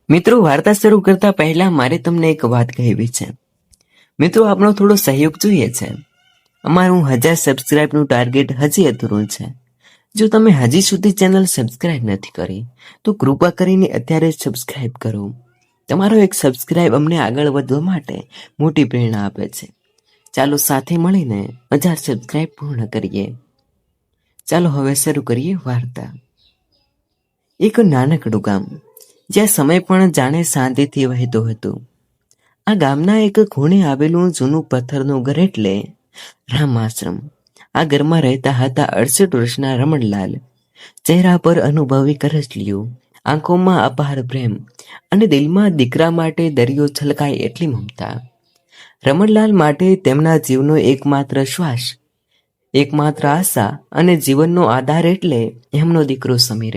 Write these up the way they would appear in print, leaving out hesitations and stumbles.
મિત્રો, વાર્તા શરૂ કરતા પહેલા મારે તમને એક વાત કહેવી છે. મિત્રો, આપણો થોડો સહયોગ જોઈએ છે. અમારું 1000 સબસ્ક્રાઇબનું ટાર્ગેટ હજી અધૂરું છે. જો તમે હજી સુધી ચેનલ સબસ્ક્રાઇબ નથી કરી તો કૃપા કરીને અત્યારે જ સબસ્ક્રાઇબ કરો. તમારો એક સબસ્ક્રાઇબ અમને આગળ વધવા માટે મોટી પ્રેરણા આપે છે. ચાલો સાથે મળીને 1000 સબસ્ક્રાઇબ પૂર્ણ કરીએ. ચાલો હવે શરૂ કરીએ વાર્તા. એક નાનકડું ગામ, જ્યાં સમય પણ જાણે શાંતિથી વહેતો હતો. આ ગામના એક ખૂણે આવેલું જૂનું પથ્થરનું ઘર એટલે રામાશ્રમ. આ ઘરમાં રહેતા હતા 68 વર્ષના રમણલાલ. ચહેરા પર અનુભવી કરચલીઓ, આંખોમાં અપાર પ્રેમ અને દિલમાં દીકરા માટે દરિયો છલકાય એટલી મમતા. રમણલાલ માટે તેમના જીવનો એકમાત્ર શ્વાસ, એકમાત્ર આશા અને જીવનનો આધાર એટલે એમનો દીકરો સમીર.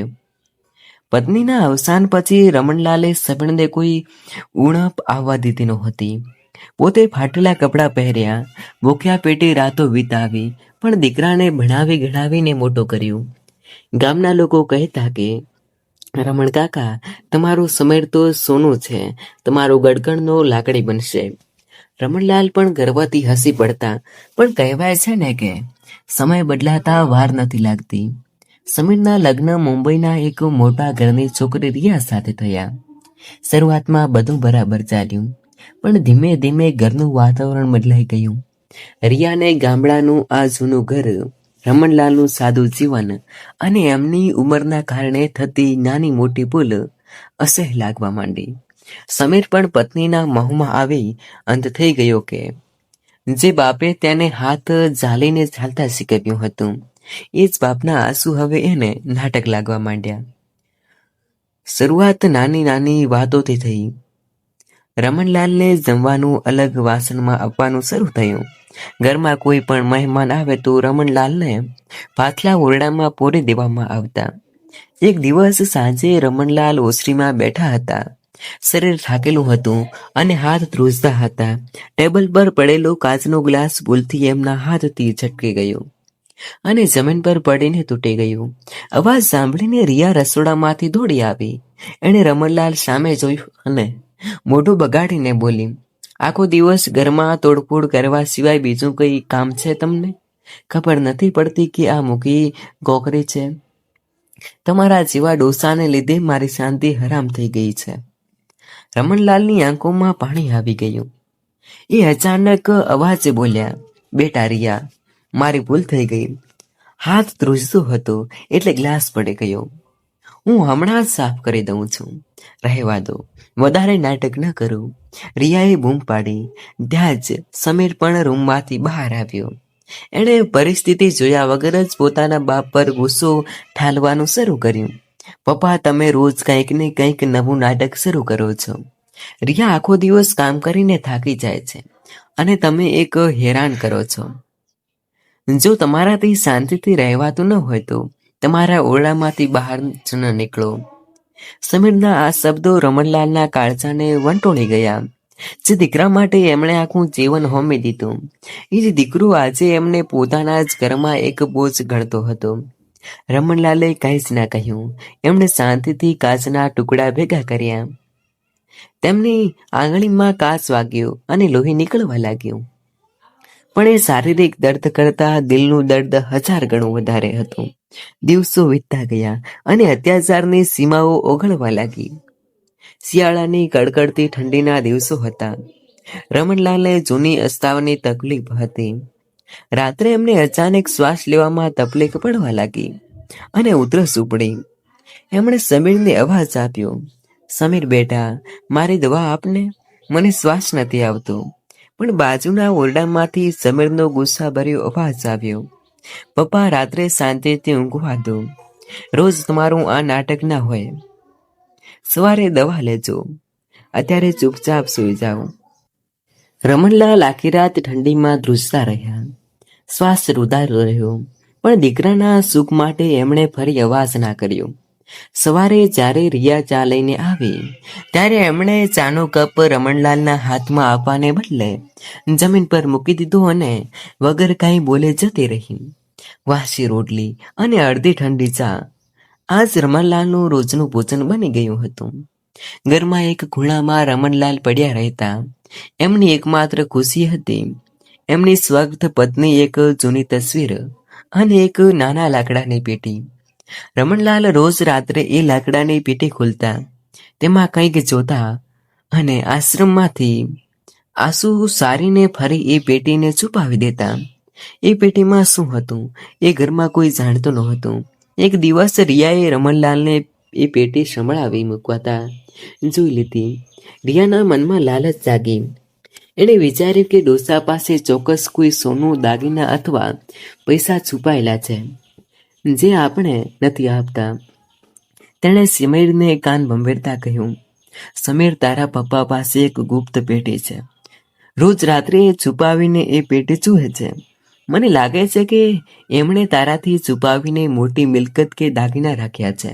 પત્નીના અવસાન પછી રમણલાલે સમીરને કોઈ ઉણપ આવવા દીધી નહોતી. પોતે ફાટેલા કપડાં પહેર્યા, ભૂખ્યા પેટે રાતો વિતાવી, પણ દીકરાને ભણાવી ગણાવીને મોટો કર્યો. ગામના લોકો કહેતા કે રમણ કાકા, તમારું સમીર તો સોનું છે, તમારો ગડગડનો લાકડી બનશે. રમણલાલ પણ ગર્વથી હસી પડતા, પણ કહેવાય છે ને કે સમય બદલાતા વાર નથી લાગતી. સમીરના લગ્ન મુંબઈના એક મોટા ઘરની છોકરી રિયા સાથે થયા. શરૂઆતમાં બધું બરાબર ચાલ્યું, પણ ધીમે ધીમે ઘરનું વાતાવરણ બદલાઈ ગયું. રિયાને ગામડાનું આ જૂનું ઘર, રમણલાલનું સાદું જીવન અને એમની ઉંમરના કારણે થતી નાની મોટી ભૂલ અસહ્ય લાગવા માંડી. સમીર પણ પત્નીના મોહમાં આવી અંત થઈ ગયો કે જે બાપે તેને હાથ ઝાલીને ચાલતા શીખવ્યું હતું, એ જ બાપના આંસુ હવે એને નાટક લાગવા માંડ્યા. શરૂઆત નાની નાની વાતોથી થઈ. રમણલાલને જમવાનું અલગ વાસણમાં આપવાનું શરૂ થયું. ઘરમાં કોઈ પણ મહેમાન આવે તો રમણલાલને પાછલા ઓરડામાં પૂરી દેવામાં આવતા. એક દિવસ સાંજે રમણલાલ ઓસરીમાં બેઠા હતા. શરીર થાકેલું હતું અને હાથ ધ્રુજતા હતા. ટેબલ પર પડેલો કાચનો ગ્લાસ ભૂલથી એમના હાથથી છટકી ગયો અને જમીન પર પડીને તૂટી ગયું. અવાજ સાંભળીને રિયા રસોડામાંથી દોડી આવી. એણે રમણલાલ સામે જોયું અને મોઢું બગાડીને બોલી, આખો દિવસ ઘરમાં તોડફોડ કરવા સિવાય બીજું કઈ કામ છે તમને? ખબર નથી પડતી કે આ મૂકી ગોખરી છે? તમારા જેવા ડોસાને લીધે મારી શાંતિ હરામ થઈ ગઈ છે. રમણલાલની આંખોમાં પાણી આવી ગયું. એ અચાનક અવાજે બોલ્યા, બેટા રિયા, મારી ભૂલ થઈ ગઈ. હાથ ધ્રુજતો હતો એટલે ગ્લાસ પડી ગયો. હું હમણાં જ સાફ કરી દઉં છું, રહેવા દો, વધારે નાટક ન કરું. રિયાએ બૂમ પાડી. ત્યાં જ સમીર પણ રૂમમાંથી બહાર આવ્યો. એણે પરિસ્થિતિ જોયા વગર જ પોતાના બાપ પર ગુસ્સો ઠાલવાનું શરૂ કર્યું. પપ્પા, તમે રોજ કંઈક ને કંઈક નવું નાટક શરૂ કરો છો. રિયા આખો દિવસ કામ કરીને થાકી જાય છે અને તમે એક હેરાન કરો છો. જો તમારાથી શાંતિથી રહેવાતું ન હોય તો તમારા ઓરડામાંથી બહાર જ ન નીકળો. સમીરના આ શબ્દો રમણલાલના કાળજાને વંટોળી ગયા. જે દીકરા માટે એમણે આખું જીવન હોમી દીધું, એ જ દીકરો આજે એમને પોતાના જ ઘરમાં એક બોજ ગણતો હતો. રમણલાલે કંઈ જ ના કહ્યું. એમણે શાંતિથી કાચના ટુકડા ભેગા કર્યા. તેમની આંગળીમાં કાચ વાગ્યો અને લોહી નીકળવા લાગ્યું. પણ એ શારીરિક દર્દ કરતા દિલનું દર્દ 1000 ગણું વધારે હતું. દિવસો વીતતા ગયા અને અત્યાચારની સીમાઓ ઓગળવા લાગી. શિયાળાની કડકડતી ઠંડીના દિવસો હતા. રમણલાલને જૂની અસ્તાવની તકલીફ હતી. રાત્રે એમને અચાનક શ્વાસ લેવામાં તકલીફ પડવા લાગી અને ઉધરસ ઉપડી. એમણે સમીરને અવાજ આપ્યો, સમીર બેટા, મારી દવા આપને, મને શ્વાસ નથી આવતો. પણ બાજુના ઓરડામાંથી સમીરનો ગુસ્સાભર્યો અવાજ આવ્યો, પપ્પા, રાત્રે શાંતિથી ઊંઘવા દો. રોજ તમારું આ નાટક ના હોય. સવારે દવા લેજો, અત્યારે ચૂપચાપ સૂઈ જાઓ. રમણલાલ આખી રાત ઠંડીમાં ધ્રુજતા રહ્યા. શ્વાસ રૂધારો રહ્યો, પણ દીકરાના સુખ માટે એમણે ફરી અવાજ ના કર્યો. સવારે જ્યારે રિયા ચા લઈને આવી, ત્યારે એમણે ચાનો કપ રમણલાલના હાથમાં આપવાને બદલે જમીન પર મૂકી દીધો અને વગર કાંઈ બોલે જતી રહી. વાસી રોટલી અને અડધી ઠંડી ચા આજ રમણલાલનું રોજનું ભોજન બની ગયું હતું. ઘરમાં એક ખૂણામાં રમણલાલ પડ્યા રહેતા. એમની એકમાત્ર ખુશી હતી એમની સ્વગ્ધ પત્ની, એક જૂની તસવીર અને એક નાના લાકડાની પેટી. રમણલાલ રોજ રાત્રે એ લાકડાની પેટી ખોલતા, તેમાં કંઈક જોતા અને આશ્રમમાંથી આંસુ સારીને ફરી એ પેટીને છુપાવી દેતા. એ પેટીમાં શું હતું એ ઘરમાં કોઈ જાણતું નહોતું. એક દિવસ રિયાએ રમણલાલને એ પેટી સંભળાવી મૂકવાતા જોઈ લીધી. રિયાના મનમાં લાલચ જાગી. એણે વિચાર્યું કે ડોસા પાસે ચોક્કસ કોઈ સોનું, દાગીના અથવા પૈસા છુપાયેલા છે જે આપણે નથી આપતા. તેણે સમીરને કાન ભંભેરતા કહ્યું, સમીર, તારા પપ્પા પાસે એક ગુપ્ત પેટી છે. રોજ રાત્રે છુપાવીને એ પેટી જુએ છે. મને લાગે છે કે એમણે તારાથી છુપાવીને મોટી મિલકત કે દાગીના રાખ્યા છે.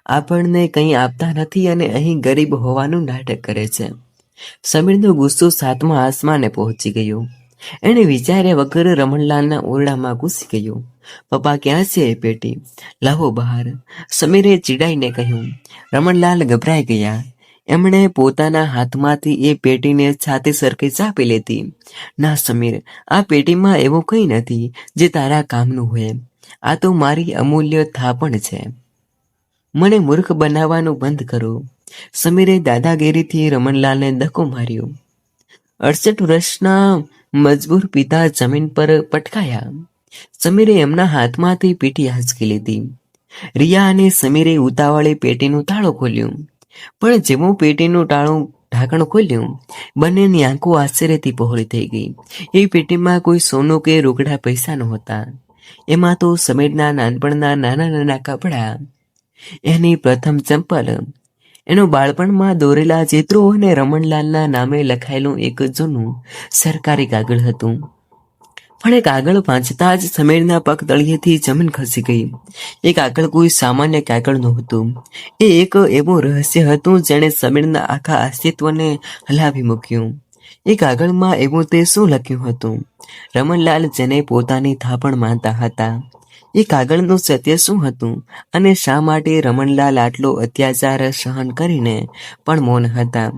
આપણને કંઈ આપતા નથી અને અહીં ગરીબ હોવાનું નાટક કરે છે. સમીરનો ગુસ્સો સાતમા આસમાને પહોંચી ગયો. એણે વિચાર્યા વગર રમણલાલના ઓરડામાં ઘૂસી ગયો. પપ્પા, ક્યાં છે એ પેટી? લાવો બહાર, સમીરે ચીડાઈને કહ્યું. રમણલાલ ગભરાઈ ગયા. એમણે પોતાના હાથમાંથી એ પેટીને છાતી સરખી ચાપી લીધી. ના સમીર, આ પેટીમાં એવું કંઈ નથી જે તારા કામનું હોય. આ તો મારી અમૂલ્ય થાપણ છે. મને મૂર્ખ બનાવવાનું બંધ કરો. સમીરે દાદાગીરીથી રમણલાલને ધક્કો માર્યો. 68 વર્ષના મજબૂર પિતા જમીન પર પટકાયા. સમીરે એમના હાથમાંથી પેટી આંચકી લીધી. રિયા અને સમીરે ઉતાવળે પેટીનું તાળું ખોલ્યું. પણ જેવું પેટીનું ઢાંકણ ખોલ્યું, બંનેની આંખો આશ્ચર્યથી પહોળી થઈ ગઈ. એ પેટીમાં કોઈ સોનું કે રોકડા પૈસા નહોતા. એમાં તો સમીરના નાનપણના નાના નાના કપડાં, એની પ્રથમ ચંપલ, એનો બાળપણમાં દોરેલા ચિત્રો અને રમણલાલના નામે લખાયેલું એક જૂનું સરકારી કાગળ હતું. પણ એ કાગળ વાંચતા જ સમીરના પગ તળિયેથી જમીન ખસી ગઈ. એ કાગળ કોઈ સામાન્ય કાગળ નહોતું. એ એક એવું રહસ્ય હતું જેણે સમીરના આખા અસ્તિત્વને હલાવી મૂક્યું. એ કાગળમાં એવું તે શું લખ્યું હતું? રમણલાલ જેને પોતાની થાપણ માનતા હતા, એ કાગળનું સત્ય શું હતું? અને શા માટે રમણલાલ આટલો અત્યાચાર સહન કરીને પણ મૌન હતા?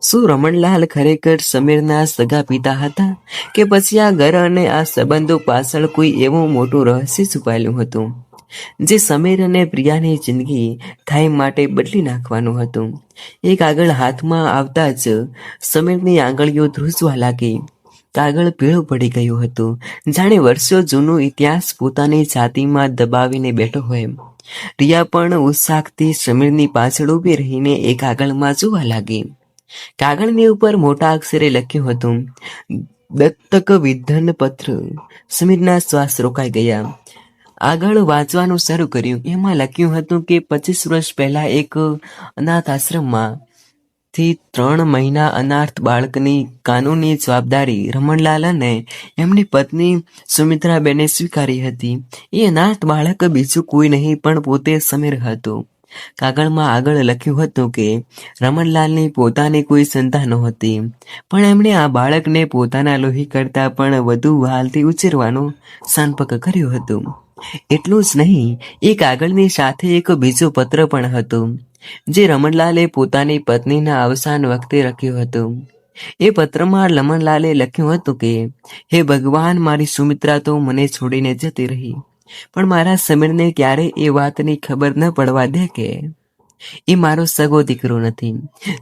શું રમણલાલ ખરેખર સમીરના સગા પિતા હતા કે પછી આ ઘર અને આ સંબંધો પાછળ કોઈ એવું મોટું રહસ્ય છુપાયેલું હતું જે સમીર અને પ્રિયાની જિંદગી કાયમ માટે બદલી નાખવાનું હતું? એ કાગળ હાથમાં આવતા જ સમીરની આંગળીઓ ધ્રુજવા લાગી. કાગળ પીળું પડી ગયું હતું, જાણે વર્ષો જૂનો ઇતિહાસ પોતાની છાતીમાં દબાવીને બેઠો હોય. રિયા પણ ઉત્સાહથી સમીરની પાછળ ઊભી રહીને એ કાગળમાં જોવા લાગી. કાગળની ઉપર મોટા અક્ષરે લખ્યું હતું, દત્તક વિધન પત્ર. સમીરના શ્વાસ રોકાઈ ગયા. આગળ વાંચવાનું શરૂ કર્યું. એમાં લખ્યું હતું કે 25 વર્ષ પહેલા એક અનાથ આશ્રમમાંથી 3 મહિના અનાથ બાળકની કાનૂની જવાબદારી રમણલાલ અને એમની પત્ની સુમિત્રાબેને સ્વીકારી હતી. એ અનાથ બાળક બીજું કોઈ નહીં પણ પોતે સમીર હતું. કાગળમાં આગળ લખ્યું હતું કે રમણલાલની પોતાની કોઈ સંતાન નહોતી, પણ એમણે આ બાળકને પોતાના લોહી કરતાં પણ વધુ વહાલથી ઉછેરવાનો સંકલ્પ કર્યો હતો. એટલું જ નહીં, એ કાગળની સાથે એક બીજો પત્ર પણ હતો જે રમણલાલે પોતાની પત્નીના અવસાન વખતે લખ્યો હતો. એ પત્રમાં રમણલાલે લખ્યું હતું કે, હે ભગવાન, મારી સુમિત્રા તો મને છોડીને જતી રહી, પણ મારા સમીરને ક્યારે એ વાતની ખબર ન પડવા દે કે એ મારો સગો દીકરો નથી.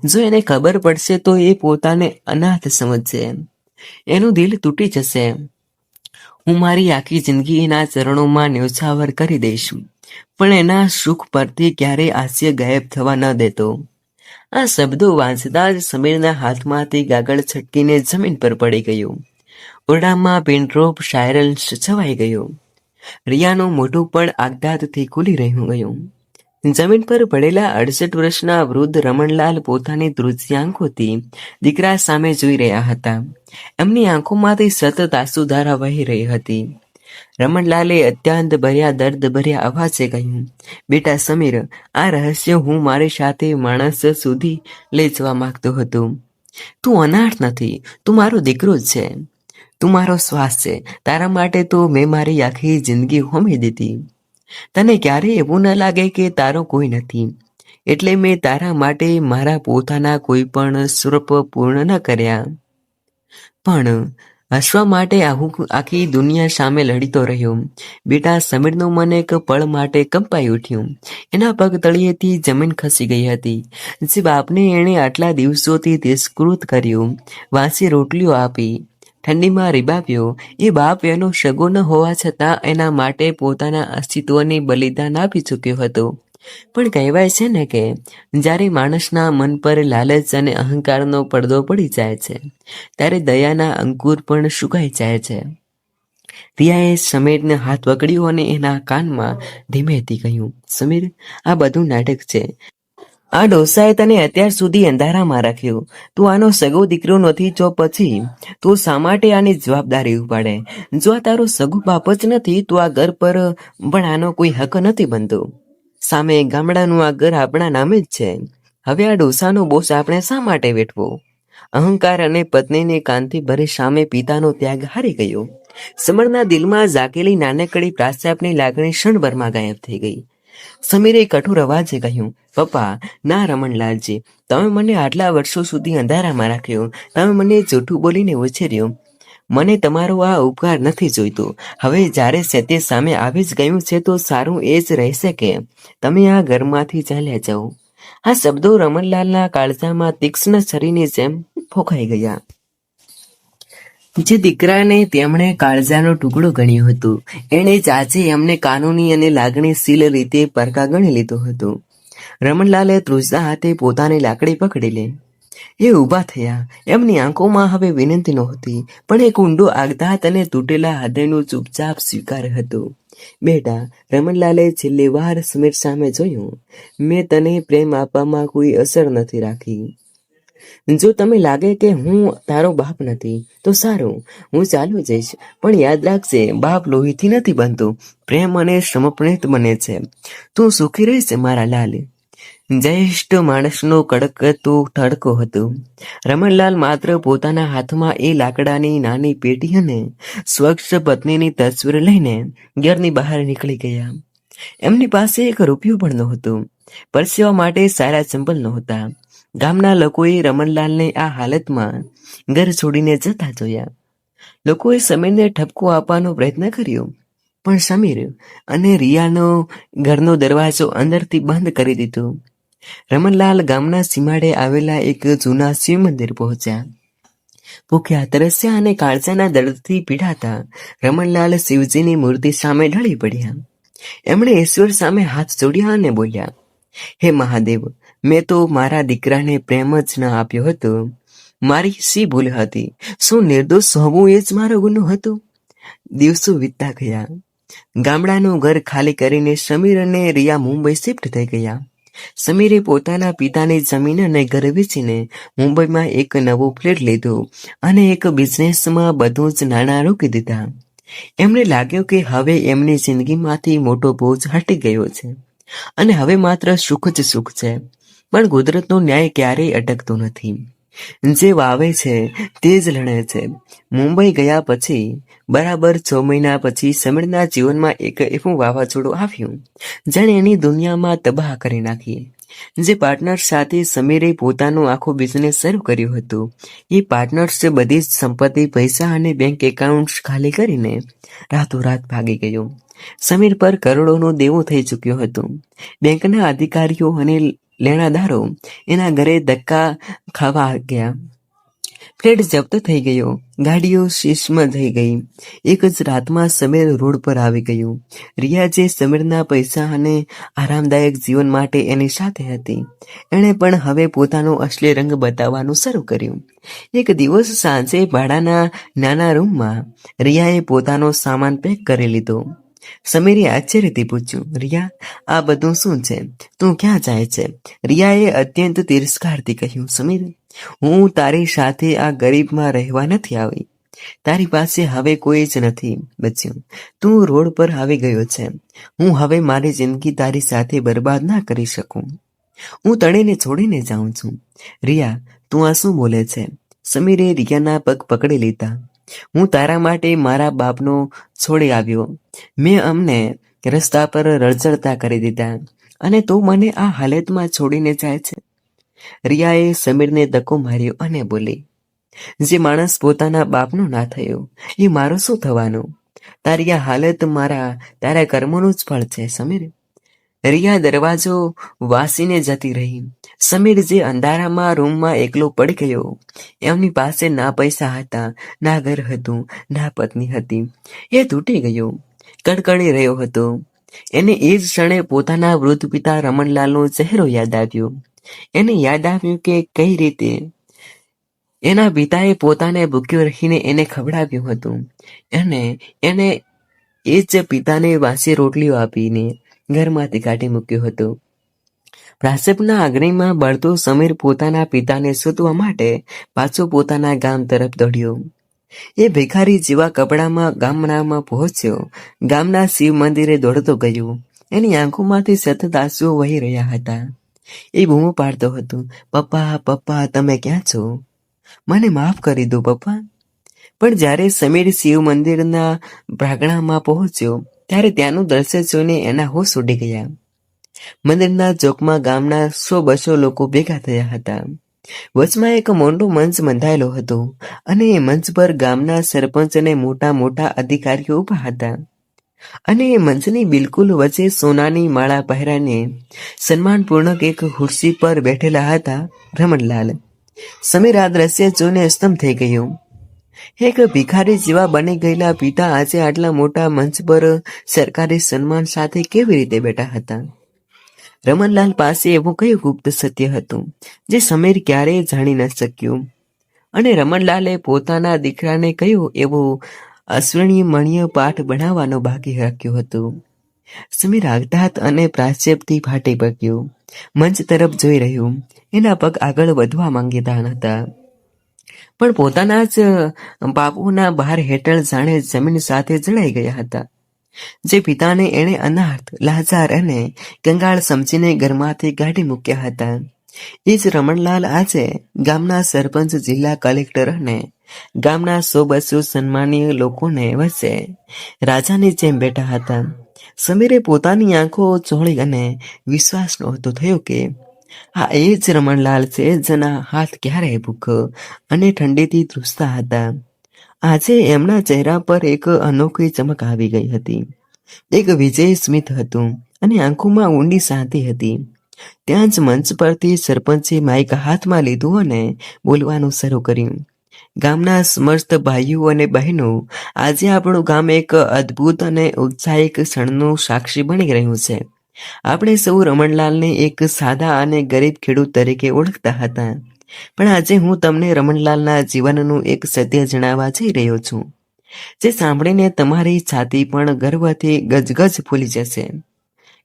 જો એને ખબર પડશે તો એ પોતાને અનાથ સમજશે, એનું દિલ તૂટી જશે. હું મારી આખી જિંદગી એના ચરણોમાં ન્યોછાવર કરી દઈશ, પણ એના સુખ પરથી ક્યારેય હાસ્ય ગાયબ થવા ન દેતો. આ શબ્દો વાંચતા જ સમીરના હાથમાંથી કાગળ છટકીને જમીન પર પડી ગયું. ઓરડામાં પિનડ્રોપ સાયરન્સ છવાઈ ગયો. રિયાનું મોઢું પણ આઘાતથી ખુલી રહ્યું ગયું. જમીન પર પડેલા 68 વર્ષના વૃદ્ધ રમણલાલ પોતાની ધ્રુજી આંખોથી દીકરા સામે જોઈ રહ્યા હતા. એમની આંખોમાંથી સતત આંસુધારા વહી રહી હતી. રમણલાલે અત્યંત દર્દ ભર્યા અવાજે કહ્યું, બેટા સમીર, આ રહસ્ય હું મારી સાથે માણસ સુધી લઈ જવા માંગતો હતો. તું અનાથ નથી, તું મારો દીકરો જ છે, તું મારો શ્વાસ છે. તારા માટે તો મેં મારી આખી જિંદગી હોમી દીધી. તને ક્યારેય એવું ન લાગે કે તારો કોઈ નથી. એટલે મેં તારા માટે મારા પોતાના કોઈ પણ સ્વરૂપ પૂર્ણ ન કર્યા, પણ હસવા માટે આખી દુનિયા સામે લડીતો રહ્યો. બેટા, સમીરનું મન એક પળ માટે કંપાઈ ઉઠ્યું. એના પગ તળિયેથી જમીન ખસી ગઈ હતી. જે બાપને એણે આટલા દિવસોથી તિરસ્કૃત કર્યું, વાસી રોટલીઓ આપી, ઠંડીમાં રીબાવ્યો, એ બાપ એનો સગો ન હોવા છતાં એના માટે પોતાના અસ્તિત્વને બલિદાન આપી ચૂક્યો હતો. પણ કહેવાય છે ને કે જ્યારે માણસના મન પર લાલચ અને અહંકારનો પડદો પડી જાય છે, ત્યારે દયાના અંકુર પણ સુકાઈ જાય છે. રિયાએ સમીરને હાથ પકડ્યો અને એના કાનમાં ધીમેથી કહ્યું, સમીર, આ બધું નાટક છે. આ ડોસાએ તને અત્યાર સુધી અંધારામાં રાખ્યો. તું આનો સગો દીકરો નથી, તો પછી તું શા માટે આની જવાબદારી ઉપાડે? જો આ તારો સગો બાપ જ નથી, તો આ ઘર પર પણ આનો કોઈ હક નથી બનતો. સામે ગામડાનું આ ઘર આપણા નામે જ છે. હવે આ ડોસાનો બોજ આપણે શા માટે વેઠવો? અહંકાર અને પત્નીની કાંતિ ભરી સામે પિતાનો ત્યાગ હારી ગયો. સમીરના દિલમાં જાગેલી નાનકડી પ્રાસ્યાપની લાગણી ક્ષણભરમાં ગાયબ થઈ ગઈ. સમીરે કઠોર અવાજે કહ્યું, પપ્પા, ના રમણલાલજી, તમે મને આટલા વર્ષો સુધી અંધારામાં રાખ્યો. તમે મને જૂઠું બોલીને ઉછેર્યો. મને તમારો આ ઉપકાર નથી જોઈતો. હવે જ્યારે સત્ય સામે આવી જ ગયું છે, તો સારું એ જ રહેશે કે તમે આ ઘરમાંથી ચાલ્યા જાઓ. આ શબ્દો રમણલાલના કાળજામાં તીક્ષ્ણ છરીની જેમ ફોંકાઈ ગયા. જે દીકરાને તેમણે કાળજાનો ટુકડો ગણ્યો હતો, એણે જ આજે એમને કાનૂની અને લાગણીશીલ રીતે પરકા ગણી લીધો હતો. રમણલાલે ધ્રુજતા હાથે પોતાની લાકડી પકડી લે. એ ઊભા થયા. એમની આંખોમાં હવે વિનંતી નહોતી, પણ એક ઊંડો આઘાત અને તૂટેલા હૃદયનો ચૂપચાપ સ્વીકાર હતો. બેટા, રમણલાલે છેલ્લી વાર સમીર સામે જોયું, મેં તને પ્રેમ આપવામાં કોઈ અસર નથી રાખી. જો તમે લાગે કે હું તારો બાપ નથી, તો સારું, હું ચાલ્યો જઈશ. પણ યાદ રાખજે, બાપ લોહીથી નથી બનતો, પ્રેમ અને સમર્પણિત બને છે. તું સુખી રહીશ મારા લાલ. જ્યેષ્ઠ માણસનો કડકતો તડકો હતો. રમણલાલ માત્ર પોતાના હાથમાં એ લાકડાની નાની પેટી અને સ્વચ્છ પત્નીની તસવીર લઈને ઘરની બહાર નીકળી ગયા. એમની પાસે એક રૂપિયો પણ નહોતો. પરસેવા માટે સારા ચંપલ નહોતા. ગામના લોકોએ રમણલાલને આ હાલતમાં ઘર છોડીને જતા જોયા. લોકોએ સમીરને ઠપકો આપવાનો પ્રયત્ન કર્યો, પણ સમીર અને રિયાનો ઘરનો દરવાજો અંદરથી બંધ કરી દીધો. રમણલાલ ગામના સીમાડે આવેલા એક જૂના શિવ મંદિર પહોંચ્યા. ભૂખ્યા, તરસ્યા અને કાળજાના દર્દથી પીડાતા રમણલાલ શિવજીની મૂર્તિ સામે ઢળી પડ્યા. એમણે ઈશ્વર સામે હાથ જોડ્યા અને બોલ્યા, હે મહાદેવ, મેં તો મારા દીકરાને પ્રેમ જ ન આપ્યો હતો. મારી શી ભૂલ હતી? શું નિર્દોષ હોવું એ જ મારો ગુનો હતો? દિવસો વીતતા ગયા. ગામડાનું ઘર ખાલી કરીને સમીર અને રિયા મુંબઈ શિફ્ટ થઈ ગયા. સમીરે પોતાના પિતાની જમીન અને ઘર વેચીને મુંબઈમાં એક નવો ફ્લેટ લીધો અને એક બિઝનેસમાં બધું જ નાણાં રોકી દીધા. એમને લાગ્યું કે હવે એમની જિંદગીમાંથી મોટો બોજ હટી ગયો છે અને હવે માત્ર સુખ જ સુખ છે. પણ કુદરતનો ન્યાય ક્યારેય અટકતો નથી. જે વાવે છે તે જ લણે છે. મુંબઈ ગયા પછી બરાબર 6 મહિના પછી સમીરના જીવનમાં એક એવું વાવાઝોડું આવ્યું, જેણે એની દુનિયામાં તબાહ કરી નાખી. જે પાર્ટનર સાથે સમીરે પોતાનો આખો બિઝનેસ શરૂ કર્યો હતો, એ પાર્ટનર્સ બધી જ સંપત્તિ, પૈસા અને બેંક એકાઉન્ટ્સ ખાલી કરીને રાતોરાત ભાગી ગયો. સમીર પર કરોડોનો દેવો થઈ ચૂક્યો હતો. બેંકના અધિકારીઓ અને લેણાદારો એના ઘરે ધક્કા ખાવા ગયા. ફ્લેટ જપ્ત થઈ ગયો. ગાડીઓ શીશમાં થઈ ગઈ. એક જ રાતમાં સમીર રોડ પર આવી ગયું. રિયા, જે સમીરના પૈસા અને આરામદાયક જીવન માટે એની સાથે હતી, એણે પણ હવે પોતાનો અસલી રંગ બતાવવાનું શરૂ કર્યું. એક દિવસ સાંજે ભાડાના નાના રૂમમાં રિયાએ પોતાનો સામાન પેક કરી લીધો. સમીરે આશ્ચર્યથી પૂછ્યું, રિયા, આ બધું શું છે? તું ક્યાં જાય છે? રિયાએ અત્યંત તિરસ્કારથી કહ્યું, સમીર, હું તારી સાથે આ ગરીબમાં રહેવા નથી આવી. તારી પાસે હવે કોઈ જ નથી બચ્યું. તું રોડ પર આવી ગયો છે. હું હવે મારી જિંદગી તારી સાથે બરબાદ ના કરી શકું. હું તણીને છોડીને જાઉં છું. રિયા, તું આ શું બોલે છે? સમીરે રિયાના પગ પકડી લીધા. હું તારા માટે મારા બાપનો છોડી આવ્યો. મેં અમને રસ્તા પર રઝળતા કરી દીધા. અને તું મને આ હાલતમાં છોડીને જાય છે. રિયાએ સમીરને ધક્કો માર્યો અને બોલી, જે માણસ પોતાના બાપનો ના થયો એ મારો શું થવાનું? તારી આ હાલત તારા કર્મોનું જ ફળ છે સમીર. રિયા દરવાજો વાસીને જતી રહી. સમીર જે અંધારામાં રૂમમાં એકલો પડી ગયો. એમની પાસે ના પૈસા હતા, ના ઘર હતું, ના પત્ની હતી. એ તૂટી ગયો, કડકડી રહ્યો હતો. એને એ જ ક્ષણે પોતાના વૃદ્ધ પિતા રમણલાલનો ચહેરો યાદ આવ્યો. એને યાદ આવ્યું કે કઈ રીતે એના પિતાએ પોતાને ભૂખ્યો રહીને એને ખવડાવ્યું હતું, અને એને એ જ પિતાને વાસી રોટલીઓ આપીને ઘરમાંથી કાઢી મૂક્યો હતો. પ્રાસેપના અગ્નિમાં બળતો સમીર પોતાના પિતાને શોધવા માટે પાછો પોતાના ગામ તરફ દોડ્યો. એ ભિખારી જેવા કપડામાં ગામડામાં પહોંચ્યો. ગામના શિવ મંદિરે દોડતો ગયો. એની આંખોમાંથી સતત આંસુઓ વહી રહ્યા હતા. એ બૂમો પાડતો હતો, પપ્પા પપ્પા તમે ક્યાં છો? મને માફ કરી દો પપ્પા. પણ જ્યારે સમીર શિવ મંદિરના પ્રાંગણમાં પહોંચ્યો ત્યારે ત્યાંનું દ્રશ્ય જોઈને એના હોશ ઉડી ગયા. મંદિરના ચોકમાં ગામના 100-200 લોકો ભેગા થયા હતા. વચમાં એક મોટો મંચ બંધાયેલો હતો અને એ મંચ પર ગામના સરપંચ અને મોટા મોટા અધિકારીઓ ઊભા હતા. અને એ મંચની બિલકુલ વચ્ચે સોનાની માળા પહેરાને સન્માનપૂર્વક એક ખુરશી પર બેઠેલા હતા રમણલાલ. સમીર આ દ્રશ્ય જોઈને સ્તંભ થઈ ગયો. એક ભિખારી જેવા બની ગયેલા પિતા આજે આટલા મોટા મંચ પર સરકારી સન્માન સાથે કેવી રીતે બેઠા હતા? રમણલાલ પાસે એવું કયું ગુપ્ત સત્ય હતું જે સમીર ક્યારેય જાણી ન શક્યો? અને રમણલાલે પોતાના દીકરાને કયો એવો અસ્મરણીય પાઠ બનાવવાનો બાકી રાખ્યો હતો? સમીર આઘાત અને પ્રાશ્ચિત્યથી ફાટી પડ્યો. મંચ તરફ જોઈ રહ્યું. એના પગ આગળ વધવા માંગતા હતા, પણ પોતાના જ પાપોના ભાર હેઠળ જાણે જમીન સાથે જડાઈ ગયા હતા. જે પિતાને એણે અનાથ, લાચાર અને કંગાળ સમજીને ઘરમાંથી કાઢી મૂક્યા હતા, એ જ રમણલાલ આજે ગામના સરપંચ, જિલ્લા કલેક્ટર અને ગામના 100-200 સન્માનીય લોકોને વચ્ચે રાજાની જેમ બેઠા હતા. સમીરે પોતાની આંખો ચોળી અને વિશ્વાસ નહોતો થયો કે આ એ જ રમણલાલ છે જેના હાથ ક્યારેય ભૂખ અને ઠંડીથી ધ્રુજતા હતા. આજે એમના ચહેરા પર એક અનોખી ચમક આવી ગઈ હતી. એક વિજય સ્મિત હતું અને આંખોમાં ઊંડી શાંતિ હતી. ત્યાં જ મંચ પરથી સરપંચે માઇક હાથમાં લીધું અને બોલવાનું શરૂ કર્યું. ગામના સમસ્ત ભાઈઓ અને બહેનો, આજે આપણું ગામ એક અદ્ભુત અને ઉત્સાહિક ક્ષણનું સાક્ષી બની રહ્યું છે. આપણે સૌ રમણલાલને એક સાદા અને ગરીબ ખેડૂત તરીકે ઓળખતા હતા, પણ આજે હું તમને રમણલાલના જીવનનું એક સત્ય જણાવવા જઈ રહ્યો છું, જે સાંભળીને તમારી છાતી પણ ગર્વથી ગજગજ ફૂલી જશે.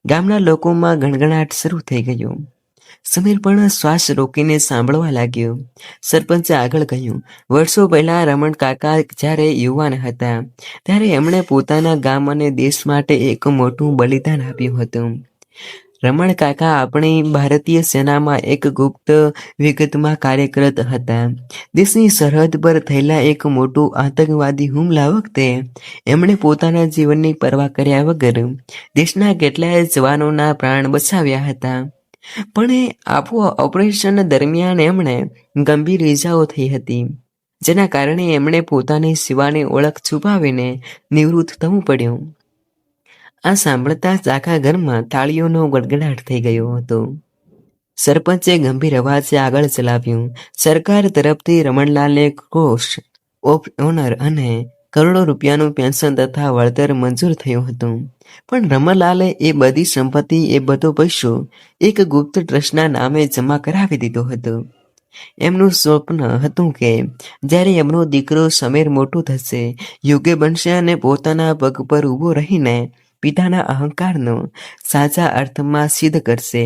ગામના લોકોમાં ગણગણાટ શરૂ થઈ ગયો. સમીર પણ શ્વાસ રોકીને સાંભળવા લાગ્યો. સરપંચે આગળ કહ્યું, વર્ષો પહેલા રમણ કાકા જ્યારે યુવાન હતા ત્યારે એમણે પોતાના ગામ અને દેશ માટે એક મોટું બલિદાન આપ્યું હતું. રમણ કાકા આપણી ભારતીય સેનામાં એક ગુપ્ત વિગતમાં કાર્યરત હતા. દેશની સરહદ પર થયેલા એક મોટું આતંકવાદી હુમલા વખતે એમણે પોતાના જીવનની પરવા કર્યા વગર દેશના કેટલાય જવાનોના પ્રાણ બચાવ્યા હતા. પણ ઓપરેશન દરમિયાન એમણે ગંભીર ઈજાઓ થઈ હતી, જેના કારણે એમણે પોતાની સેવાની ઓળખ છુપાવીને નિવૃત્ત થવું પડ્યું. આ સાંભળતા જ આખા ઘરમાં તાળીઓનો ગડગડાટ થઈ ગયો હતો. સરપંચે ગંભીર અવાજે આગળ ચલાવ્યું, સરકાર તરફથી રમણલાલને ક્રોસ ઓફ ઓનર અને કરોડો રૂપિયાનું પેન્શન તથા વળતર મંજૂર થયું હતું. પણ રમણલાલે એ બધી સંપત્તિ, એ બધો પૈસો એક ગુપ્ત ટ્રસ્ટના નામે જમા કરાવી દીધો હતો. એમનું સ્વપ્ન હતું કે જ્યારે એમનો દીકરો સમીર મોટો થશે, યોગ્ય બનશે અને પોતાના પગ પર ઊભો રહીને પિતાના અહંકારનો સાચા અર્થમાં સિદ્ધ કરશે,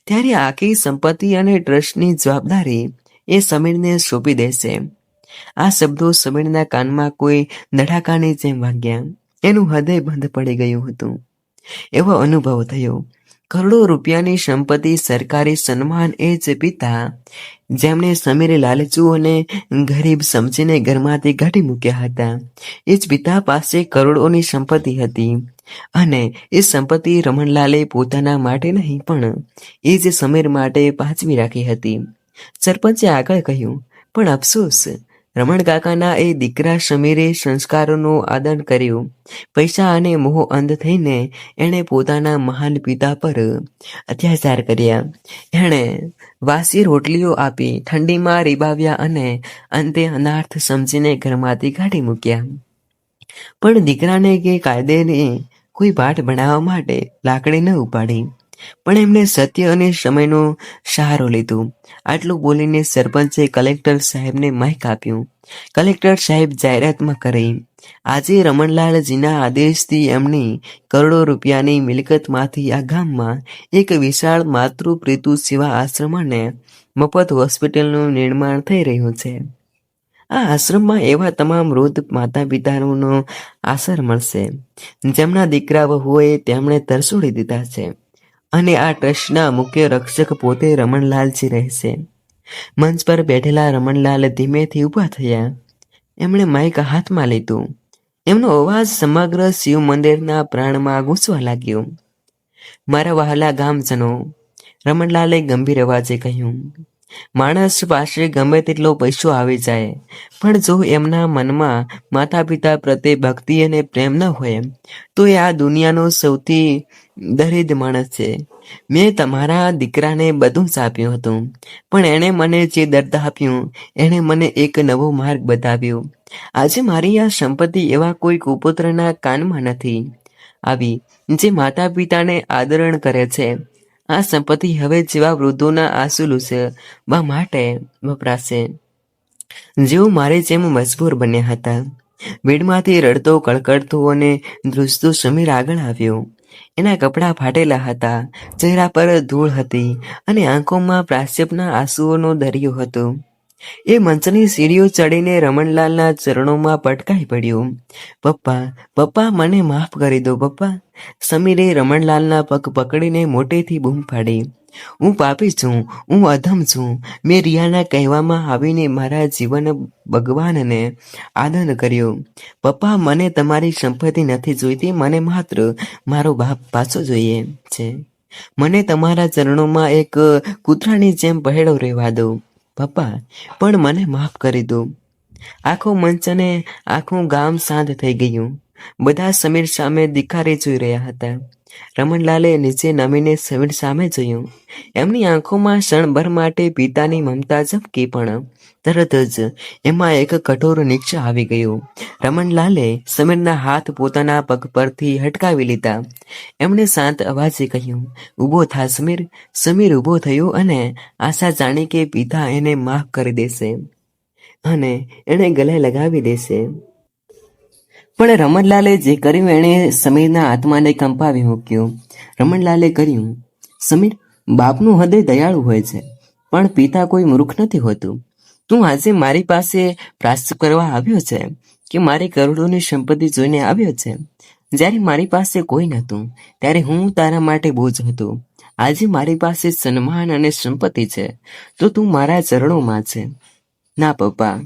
ત્યારે આખી સંપત્તિ અને ટ્રસ્ટની જવાબદારી એ સમીરને સોંપી દેશે. આ શબ્દો સમીરના કાનમાં કોઈ ધડાકાની જેમ વાગ્યા. એનું હૃદય બંધ પડી ગયું હતું. એવો અનુભવ થયો, કરોડો રૂપિયાની સંપત્તિ, સરકારી સન્માન, એ જ પિતા જેમણે સમીરે લાલચુ અને ગરીબ સમજીને ઘરમાંથી કાઢી મૂક્યા હતા. એ જ પિતા પાસે કરોડોની સંપત્તિ હતી અને એ સંપત્તિ રમણલાલે પોતાના માટે નહીં પણ એ જ સમીર માટે પાછવી રાખી હતી. સરપંચે આગળ કહ્યું, પણ અફસોસ, રમણ કાકાના એ દીકરા સમીરે સંસ્કારોનું આદર કર્યું. પૈસા અને મોહ અંધ થઈને એણે પોતાના મહાન પિતા પર અત્યાચાર કર્યા. એણે વાસી રોટલીઓ આપી, ઠંડીમાં રીબાવ્યા અને અંતે અનાર્થ સમજીને ઘરમાંથી કાઢી મૂક્યા. પણ દીકરાને કે કાયદેને કોઈ પાઠ ભણાવવા માટે લાકડી ન ઉપાડી, પણ એમણે સત્ય અને સમયનો સહારો લીધો. આટલું બોલીને સરપંચે કલેક્ટર સાહેબને માઇક આપ્યું. કલેક્ટર સાહેબ જાહેરાતમાં કરી, આજે રમણલાલજીના આદેશથી એમની કરોડો રૂપિયાની મિલકતમાંથી આ ગામમાં એક વિશાળ માતૃપિતૃ સેવા આશ્રમ અને મફત હોસ્પિટલનું નિર્માણ થઈ રહ્યું છે. આ આશ્રમમાં એવા તમામ વૃદ્ધ માતા પિતાનો આશર મળશે જેમના દીકરા વહુએ તેમણે તરછોડી દીધા છે, અને આ ટ્રસ્ટના મુખ્ય રક્ષક પોતે રમણલાલજી રહેશે. મંચ પર બેઠેલા રમણલાલ ધીમેથી ઊભા થયા. એમણે માઇક હાથમાં લીધું. એમનો અવાજ સમગ્ર શિવ મંદિરના પ્રાણમાં ગૂંચવા લાગ્યો. મારા વહાલા ગામજનો, રમણલાલે ગંભીર અવાજે કહ્યું, માણસ પાસે ગમે તેટલો પૈસો આવી જાય, પણ જો એમના મનમાં માતા પિતા પ્રત્યે ભક્તિ અને પ્રેમ ન હોય તો એ આ દુનિયાનો સૌથી દરિદ્ર માણસ છે. મેં તમારા દીકરાને બધું જ આપ્યું હતું, પણ એણે મને જે દર્દ આપ્યું એણે મને એક નવો માર્ગ બતાવ્યો. આજે મારી આ સંપત્તિ એવા કોઈ કુપુત્રના કાનમાં નથી આવી જે માતા પિતાને આદરણ કરે છે. આ સંપત્તિ હવે જેવા વૃદ્ધોના આંસુ લૂછવા માટે વપરાશે, જેઓ મારે જેમ મજબૂર બન્યા હતા. ભીડમાંથી રડતો, કળકળતો અને ધ્રુજતો સમીર આગળ આવ્યો. એના કપડાં ફાટેલા હતા, ચહેરા પર ધૂળ હતી અને આંખોમાં પ્રાશ્ચિપના આંસુઓનો દરિયો હતો. એ મંચની સીડીઓ ચડીને રમણલાલના ચરણોમાં પટકાઈ પડ્યો. પપ્પા, પપ્પા, મને માફ કરી દો પપ્પા. સમીરે રમણલાલના પગ પકડીને મોટેથી બૂમ પાડી, હું પાપી છું, હું અધમ છું. મેં રિયાના કહેવામાં આવીને મારા જીવન ભગવાનને આનંદ કર્યો. પપ્પા, મને તમારી સંપત્તિ નથી જોઈતી, મને માત્ર મારો બાપ પાછો જોઈએ છે. મને તમારા ચરણોમાં એક કૂતરાની જેમ પહેલો રહેવા દો પપ્પા, પણ મને માફ કરી દો. આખો મંચ અને આખું ગામ શાંત થઈ ગયું. બધા સમીર સામે દિખારી જોઈ રહ્યા હતા. રમણલાલે નીચે નમીને સમીર સામે જોયું. એમની આંખોમાં ક્ષણભર માટે પિતાની મમતા ઝબકી, પણ તરત જ એમાં એક કઠોર નિશ્ચય આવી ગયો. રમણલાલે સમીરના હાથ પોતાના પગ પરથી હટકાવી લીધા. એમણે શાંત અવાજે કહ્યું, ઊભો થા સમીર. સમીર ઊભો થયો અને આશા જાણી કે પિતા એને માફ કરી દેશે અને એને ગલે લગાવી દેશે. પણ રમણલાલે જે કર્યું એણે સમીરના આત્માને કંપાવી મૂક્યો. રમણલાલે કર્યું, સમીર, બાપનું હૃદય દયાળુ હોય છે, પણ પિતા કોઈ મૂર્ખ નથી હોતું. તું આજે મારી પાસે પ્રાશ્ચિત કરવા આવ્યો છે કે મારી કરોડોની સંપત્તિ જોઈને આવ્યો છે? જ્યારે મારી પાસે કોઈ નહોતું ત્યારે હું તારા માટે બોજ હતો. આજે મારી પાસે સન્માન અને સંપત્તિ છે તો તું મારા ચરણોમાં છે. ના પપ્પા,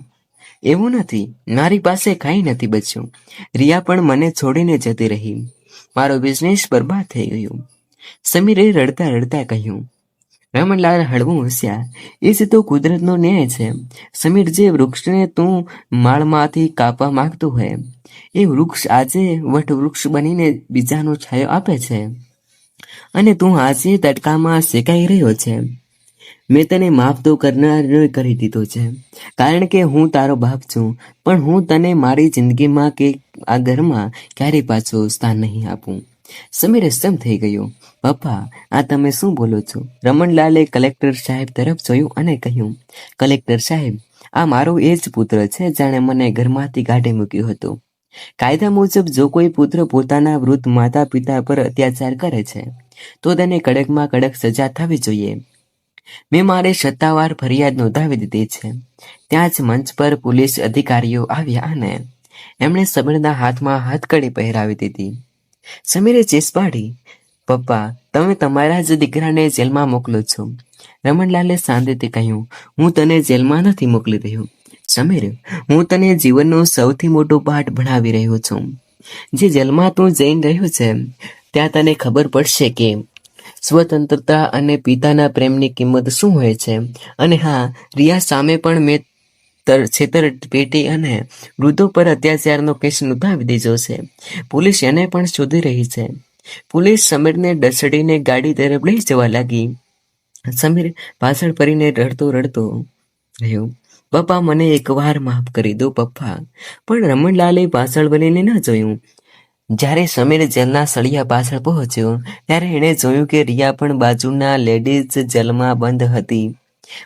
એવું નથી. મારી પાસે કાંઈ નથી બચ્યું. રિયા પણ મને છોડીને જતી રહી. મારો બિઝનેસ બરબાદ થઈ ગયો. સમીરે રડતા રડતા કહ્યું. રમણલાલ હળવું હસ્યા. એ જ તો કુદરતનો ન્યાય છે. સમીર, જે વૃક્ષને તું માળમાંથી કાપવા માંગતો હોય એ વૃક્ષ આજે વટવૃક્ષ બનીને બીજાનો છાયો આપે છે, અને તું આજે તડકામાં શેકાઈ રહ્યો છે. મેં તને માફ તો કરનાર કરી દીધો છે, કારણ કે હું તારો બાપ છું, પણ હું તને મારી જિંદગીમાં કે આ ઘરમાં ક્યારેય પાછું સ્થાન નહીં આપું. સમીર સ્તંભ થઈ ગયો. પપ્પા, આ તમે શું બોલો છો? રમણલાલે કલેક્ટર સાહેબ તરફ જોયું અને કહ્યું, કલેક્ટર સાહેબ, આ મારો એ જ પુત્ર છે જાણે મને ઘરમાંથી કાઢી મૂક્યો હતો. કાયદા મુજબ જો કોઈ પુત્ર પોતાના વૃદ્ધ માતા પિતા પર અત્યાચાર કરે છે તો તેને કડકમાં કડક સજા થવી જોઈએ. મેં મારી સત્તાવાર ફરિયાદ નોંધાવી દીધી છે. ત્યાં જ મંચ પર પોલીસ અધિકારીઓ આવ્યા અને એમણે સમીરના હાથમાં હથકડી પહેરાવી દીધી. સમીરે ચીસ પાડી, પપ્પા, તમે તમારા જ દીકરાને જેલમાં મોકલો છો. રમણલાલે શાંતિથી કહ્યું, હું તને જેલમાં નથી મોકલી રહ્યો સમીર, હું તને જીવનનો સૌથી મોટો પાઠ ભણાવી રહ્યો છું. જે જેલમાં તું જઈ રહ્યો છે ત્યાં તને ખબર પડશે કે સ્વતંત્રતા અને પિતાના પ્રેમની કિંમત શું હોય છે. અને હા, રિયા સામે પણ મેં છેતરપેટી અને વૃદ્ધો પર અત્યાચારનો કેસ નોંધાવી દીધો છે. પોલીસ એને પણ શોધી રહી છે. પોલીસ સમીરને ડસડીને ગાડી તરફ લઈ જવા લાગી. સમીર પાછળ ફરીને રડતો રહ્યો, પપ્પા, મને એકવાર માફ કરી દો પપ્પા. પણ રમણલાલે પાછળ વળીને ન જોયું. જ્યારે સમીર જેલના સળિયા પાછળ પહોંચ્યો ત્યારે એણે જોયું કે રિયા પણ બાજુના લેડીઝ જેલમાં બંધ હતી.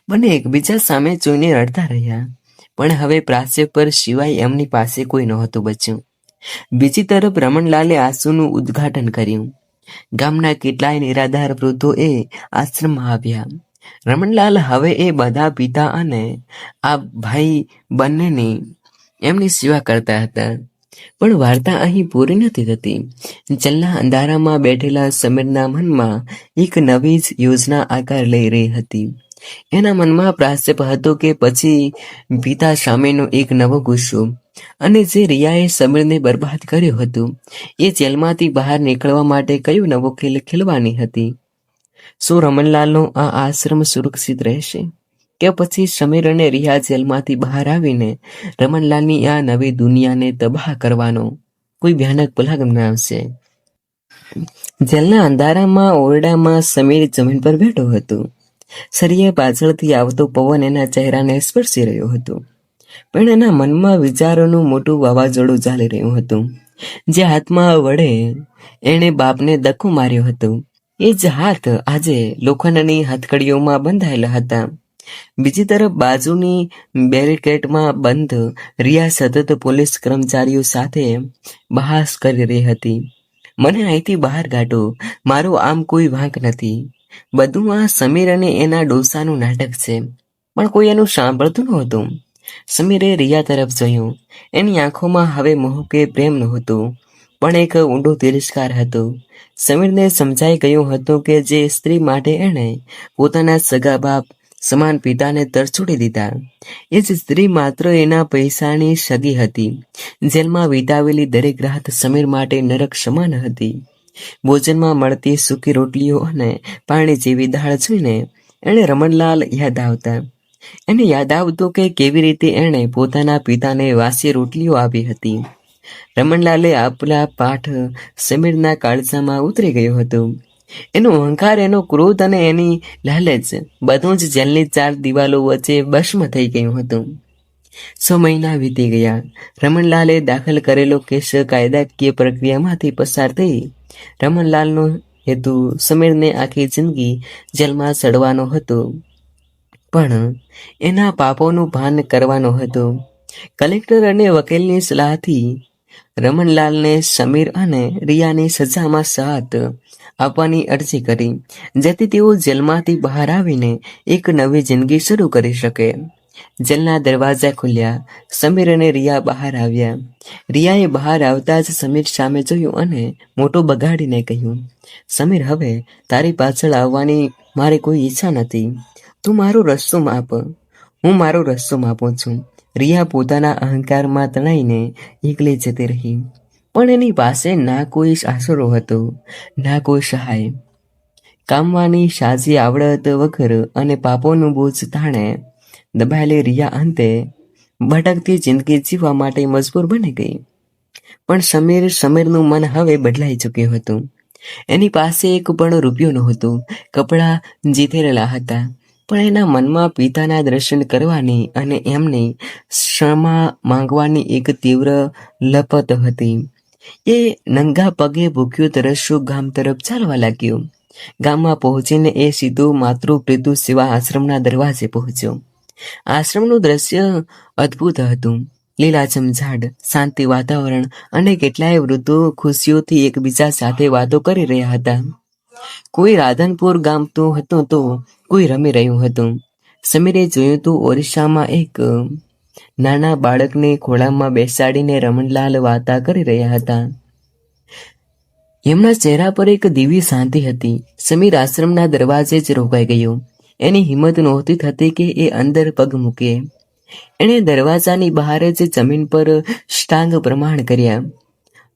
બંને એકબીજા સામે જોઈને રડતા રહ્યા. પણ હવે પ્રાચ્યપર સિવાય એમની પાસે કોઈ નહોતું બચ્યું. બીજી તરફ રમણલાલે આંસુનું ઉદ્ઘાટન કર્યું. ગામના કેટલાય નિરાધાર વૃદ્ધો એ આશ્રમમાં આવ્યા. રમણલાલ હવે એ બધા પિતા અને આ ભાઈ બંનેની એમની સેવા કરતા હતા. પણ વાર્તા અહીં પૂરી નથી થતી. જેલના અંધારામાં બેઠેલા સમીરના મનમાં એક નવી જ યોજના આકાર લઈ રહી હતી. એના મનમાં પ્રાશ્ચપ હતો કે પછી પિતા સામેનો એક નવો ગુસ્સો, અને જે રિયાએ સમીરને બરબાદ કર્યો હતો એ જેલમાંથી બહાર નીકળવા માટે કયો નવો ખેલ ખેલવાની હતી. શું રમણલાલનો આ આશ્રમ સુરક્ષિત રહેશે કે પછી સમીર અને રિયા જેલમાંથી બહાર આવીને રમણલાલની આ નવી દુનિયાને તબાહ કરવાનો કોઈ ભયાનક પ્લાન બનાવશે? જેલના અંધારામાં ઓરડામાં સમીર જમીન પર બેઠો હતો. સરિયા પાછળથી આવતો પવન એના ચહેરાને સ્પર્શી રહ્યો હતો. પણ એના મનમાં વિચારોનું મોટું વાવાઝોડું ચાલી રહ્યું હતું. જે હાથમાં વડે એણે બાપને ધક્કો માર્યો હતો એ જ હાથ આજે લોખંડની હથકડીઓમાં બંધાયેલા હતા. બીજી તરફ બાજુની બેરિકેડમાં બંધ રિયા સતત પોલીસ કર્મચારીઓ સાથે બહાસ કરી રહી હતી. મને અહીંથી બહાર કાઢો, મારો આમ કોઈ વાંક નથી. બધું આ સમીર અને એના ડોસાનું નાટક છે. પણ કોઈ એનું સાંભળતું નહોતું. સમીરે રિયા તરફ જોયું. એની આંખોમાં હવે મોહ કે પ્રેમ નહોતું, પણ એક ઊંડો તિરસ્કાર હતો. સમીરને સમજાઈ ગયું હતું કે જે સ્ત્રી માટે એણે પોતાના સગા બાપ સમાન પિતાને તરછોડી દીધા, એ જ સ્ત્રી માત્ર એના પૈસાની સગી હતી. જેલમાં વિતાવેલી દરેક રાત સમીર માટે નરક સમાન હતી. ભોજનમાં મળતી સૂકી રોટલીઓ અને પાણી જેવી દાળ જોઈને એણે રમણલાલ યાદ આવતા. એને યાદ આવતું કે કેવી રીતે એણે પોતાના પિતાને વાસી રોટલીઓ આપી હતી. રમણલાલે આપેલા પાઠ સમીરના કાળજામાં ઉતરી ગયો હતો. એનો અહંકાર, એનો ક્રોધ અને એની લાલચ બધું જ જેલની 4 દિવાલો વચ્ચે ભસ્મ થઈ ગયું હતું. 6 મહિના વીતી ગયા. રમણલાલે દાખલ કરેલો કેસ કાયદાકીય પ્રક્રિયામાંથી પસાર થઈ. રમણલાલનો હેતુ સમીરને આખી જિંદગી જેલમાં સડવાનો હતો, પણ એના પાપોનું ભાન કરવાનો હતો. કલેક્ટર અને વકીલની સલાહથી રમણલાલને સમીર અને રિયાની સજામાં સાથ આપવાની અરજી કરી, જેથી તેઓ જેલમાંથી બહાર આવીને એક નવી જિંદગી શરૂ કરી શકે. જેલના દરવાજા ખુલ્યા. સમીર અને રિયા બહાર આવ્યા. રિયાએ બહાર આવતા જ સમીર સામે જોયું અને મોટો બગાડીને કહ્યું, સમીર, હવે તારી પાછળ આવવાની મારી કોઈ ઈચ્છા નથી. તું મારો રસ્તો માપ, હું મારો રસ્તો માપું છું. રિયા પોતાના અહંકારમાં તણાઈને એકલી જતી રહી. પણ એની પાસે ના કોઈ આશરો હતો, ના કોઈ સહાય. કામવાની સાજી આવડત વગર અને પાપોનું બોજ તાણે દબાયેલી રિયા અંતે ભટકતી જિંદગી જીવવા માટે મજબૂર બની ગઈ. પણ સમીરનું મન હવે બદલાઈ ચૂક્યું હતું. એની પાસે એક પણ રૂપિયો નહોતો. કપડાં જીતેરેલા હતા, પણ એના મનમાં પિતાના દર્શન કરવાની અને એમની ક્ષમા માંગવાની એક તીવ્ર લપત હતી. એ નંગા પગે ભૂખ્યું તરસ્યું ગામ તરફ ચાલવા લાગ્યો. ગામમાં પહોંચીને એ સીધો માતૃપિતૃ સેવા આશ્રમના દરવાજે પહોંચ્યો. આશ્રમનું દ્રશ્ય અદ્ભુત હતું. લીલાછમ ઝાડ, શાંતિ વાતાવરણ અને કેટલાય વૃદ્ધો ખુશીઓથી એકબીજા સાથે વાતો કરી રહ્યા હતા. કોઈ રાધનપુર ગામતું હતું તો કોઈ રમી રહ્યું હતું. સમીરે જોયું તો ઓરિસ્સામાં એક નાના બાળકને ખોળામાં બેસાડીને રમણલાલ વાર્તા કરી રહ્યા હતા. એમના ચહેરા પર એક દિવ્ય શાંતિ હતી. સમીર આશ્રમના દરવાજે જ રોકાઈ ગયો. એની હિંમત નહોતી થતી કે એ અંદર પગ મૂકે. એણે દરવાજાની બહાર જ જમીન પર સાષ્ટાંગ પ્રમાણ કર્યા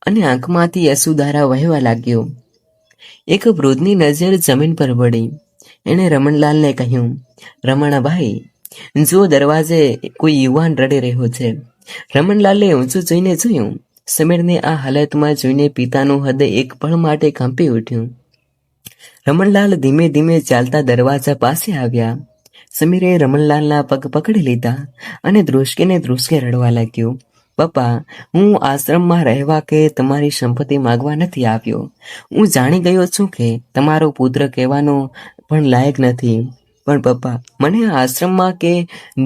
અને આંખમાંથી અશ્રુધારા વહેવા લાગ્યો. એક વૃદ્ધની નજર જમીન પર પડી. એણે રમણલાલને કહ્યું, રમણાભાઈ, જો દરવાજે કોઈ યુવાન રડી રહ્યો છે. રમણલાલે ઊંચું જોઈને જોયું. સમીરને આ હાલતમાં જોઈને પિતાનું હૃદય એક પળ માટે કંપી ઉઠ્યું. રમણલાલ ધીમે ધીમે ચાલતા દરવાજા પાસે આવ્યા. સમીરે રમણલાલના પગ પકડી લીધા અને ધ્રુસકે રડવા લાગ્યો. પપ્પા, હું આશ્રમમાં રહેવા કે તમારી સંપત્તિ માંગવા નથી આવ્યો. હું જાણી ગયો છું કે તમારો પુત્ર કહેવાનો પણ લાયક નથી. પણ પપ્પા, મને આ આશ્રમમાં કે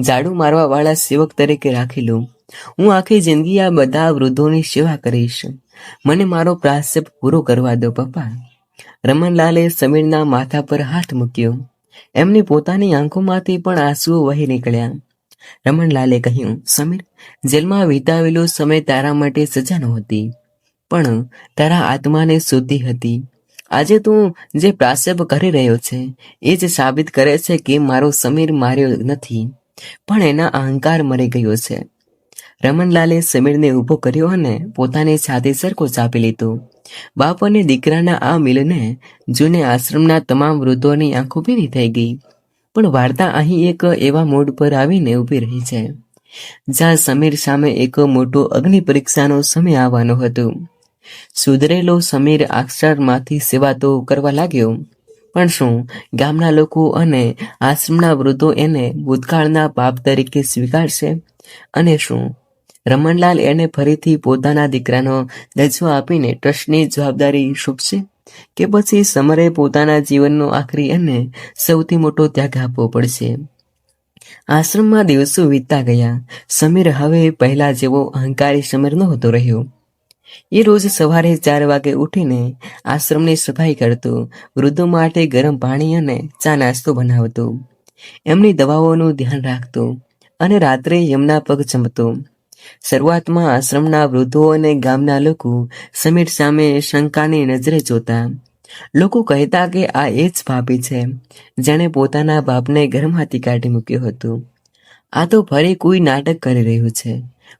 ઝાડુ મારવા વાળા સેવક તરીકે રાખી લો. હું આખી જિંદગી આ બધા વૃદ્ધોની સેવા કરીશ. મને મારો પ્રાયશ્ચિત પૂરો કરવા દો પપ્પા. રમણલાલે સમીરના માથા પર હાથ મૂક્યો. એમની પોતાની આંખોમાંથી પણ આંસુઓ વહી નીકળ્યા. રમણલાલે કહ્યું, સમીર, જેલમાં વિતાવેલો સમય તારા માટે સજા નહોતી, પણ તારા આત્માને શુદ્ધિ હતી. આજે તું જે પ્રાયશ્ચિત કરી રહ્યો છે એ જ સાબિત કરે છે કે મારો સમીર માર્યો નથી, પણ એના અહંકાર મરી ગયો છે. રમણલાલે સમીરને ઊભો કર્યો અને પોતાની છાતી સરખો ચાપી લીધો. બાપ અને દીકરાના આ મિલને જોઈને આશ્રમના તમામ વૃદ્ધોની આંખો ભીની થઈ ગઈ. પણ વાર્તા અહીં એક એવા મોડ પર આવીને ઊભી રહી છે જ્યાં સમીર સામે એક મોટો અગ્નિ પરીક્ષાનો સમય આવવાનો હતો. સુધરેલો સમીર આશ્રમમાંથી સેવા તો કરવા લાગ્યો, પણ શું ગામના લોકો અને આશ્રમના વૃદ્ધો એને ભૂતકાળના પાપ તરીકે સ્વીકારશે? અને શું રમણલાલ એને ફરીથી પોતાના દીકરાનો દરજ્જો આપીને ટ્રસ્ટની જવાબદારી સોંપશે? કે પછી સમરે પોતાના જીવનનો આખરી અને સૌથી મોટો ત્યાગ આપવો પડશે? આશ્રમમાં દિવસો વીતતા ગયા. સમીર હવે પહેલા જેવો અહંકારી સમીર નહોતો રહ્યો. એ રોજ સવારે 4 વાગે ઉઠીને આશ્રમની સફાઈ કરતો, વૃદ્ધો માટે ગરમ પાણી અને ચા નાસ્તો બનાવતો, એમની દવાઓનું ધ્યાન રાખતો અને રાત્રે એમના પગ ચંપતો. શરૂઆતમાં આશ્રમના વૃદ્ધો અને ગામના લોકો સમીર સામે શંકાની નજરે જોતા. લોકો કહેતા કે આ એ જ પાપી છે જેણે પોતાના બાપને ઘરમાંથી કાઢી મૂક્યો હતો. આ તો ફરી કોઈ નાટક કરી રહ્યું છે.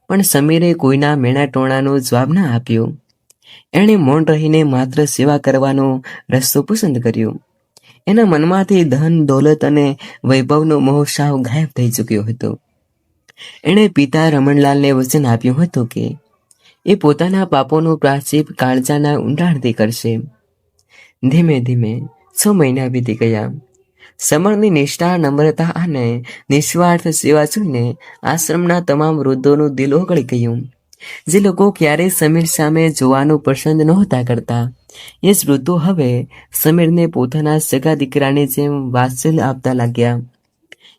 પણ સમીરે કોઈના મેણા ટોણાનો જવાબ ના આપ્યો. એણે મૌન રહીને માત્ર સેવા કરવાનો રસ્તો પસંદ કર્યો. એના મનમાંથી ધન, દોલત અને વૈભવનો મોહ સાવ ગાયબ થઈ ચૂક્યો હતો. એણે પિતા રમણલાલને વચન આપ્યું હતું કે એ પોતાના પાપોનું પ્રાયશ્ચિત કાળજાના ઊંડાણથી કરશે. ધીમે ધીમે 6 મહિના વીતી ગયા. સમરની નિષ્ઠા, નમ્રતા અને નિસ્વાર્થ સેવા જોઈને આશ્રમના તમામ વૃદ્ધોનું દિલ ઓગળી ગયું. જે લોકો ક્યારેય સમીર સામે જોવાનું પસંદ નહોતા કરતા, એ જ વૃદ્ધો હવે સમીરને પોતાના સગા દીકરાની જેમ વાત્સલ્ય આપતા લાગ્યા.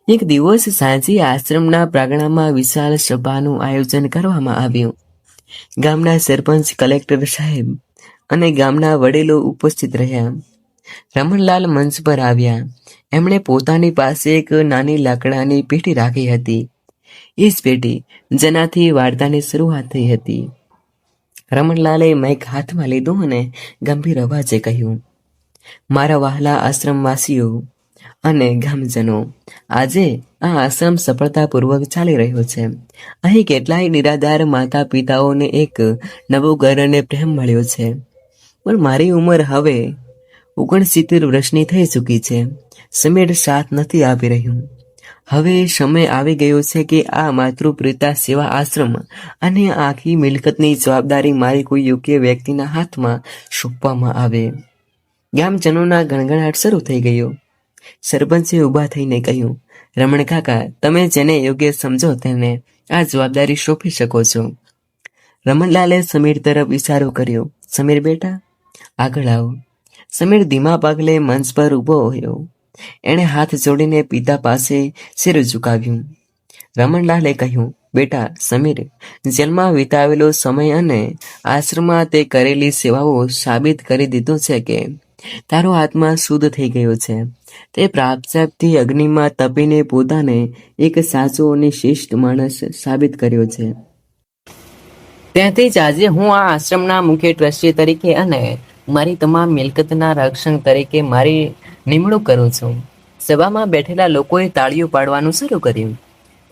એક દિવસ સાંજે આશ્રમના પ્રાંગણમાં વિશાળ સભાનું આયોજન કરવામાં આવ્યું. ગામના સરપંચ, કલેક્ટર સાહેબ અને ગામના વડીલો ઉપસ્થિત રહ્યા. રમણલાલ મંચ પર આવ્યા. એમણે પોતાની પાસે એક નાની લાકડાની પેટી રાખી હતી. એ જ પેટી જેનાથી વાર્તાની શરૂઆત થઈ હતી. રમણલાલે માઇક હાથમાં લીધું અને ગંભીર અવાજે કહ્યું, મારા વહાલા આશ્રમવાસીઓ અને ગામજનો, આજે આ આશ્રમ સફળતાપૂર્વક ચાલી રહ્યો છે. અહીં કેટલાય નિરાધાર માતા પિતાઓને એક નવું ઘર અને પ્રેમ મળ્યો છે. પણ મારી ઉંમર હવે 69 વર્ષની થઈ ચૂકી છે. સમીર સાથ નથી આપી રહ્યું. હવે સમય આવી ગયો છે કે આ માતૃપિતા સેવા આશ્રમ અને આખી મિલકતની જવાબદારી મારી કોઈ યોગ્ય વ્યક્તિના હાથમાં સોંપવામાં આવે. ગામજનોના ગણગણાટ શરૂ થઈ ગયો. સરપંચે ઊભા થઈને કહ્યું, રમણ કાકા, તમે જેને યોગ્ય સમજો તેને આ જવાબદારી સોંપી શકો છો. રમણલાલે સમીર તરફ ઇશારો કર્યો. સમીર બેટા, આગળ આવો. સમીર ધીમા પગલે મંચ પર ઊભો રહ્યો. એણે હાથ જોડીને પિતા પાસે શિર ઝુકાવ્યું. રમણલાલે કહ્યું, બેટા સમીર, જેલમાં વિતાવેલો સમય અને આશ્રમમાં તે કરેલી સેવાઓ સાબિત કરી દીધું છે કે તારો આત્મા શુદ્ધ થઈ ગયો છે. તે પ્રાયશ્ચિતથી અગ્નિમાં તપીને પોતાને એક સાચો અને શ્રેષ્ઠ માણસ સાબિત કર્યો છે. ત્યાંથી જ આજે હું આ આશ્રમના મુખ્ય ટ્રસ્ટી તરીકે અને મારી તમામ મિલકતના રક્ષક તરીકે મારી નિમણૂક કરું છું. સભામાં બેઠેલા લોકોએ તાળીઓ પાડવાનું શરૂ કર્યું,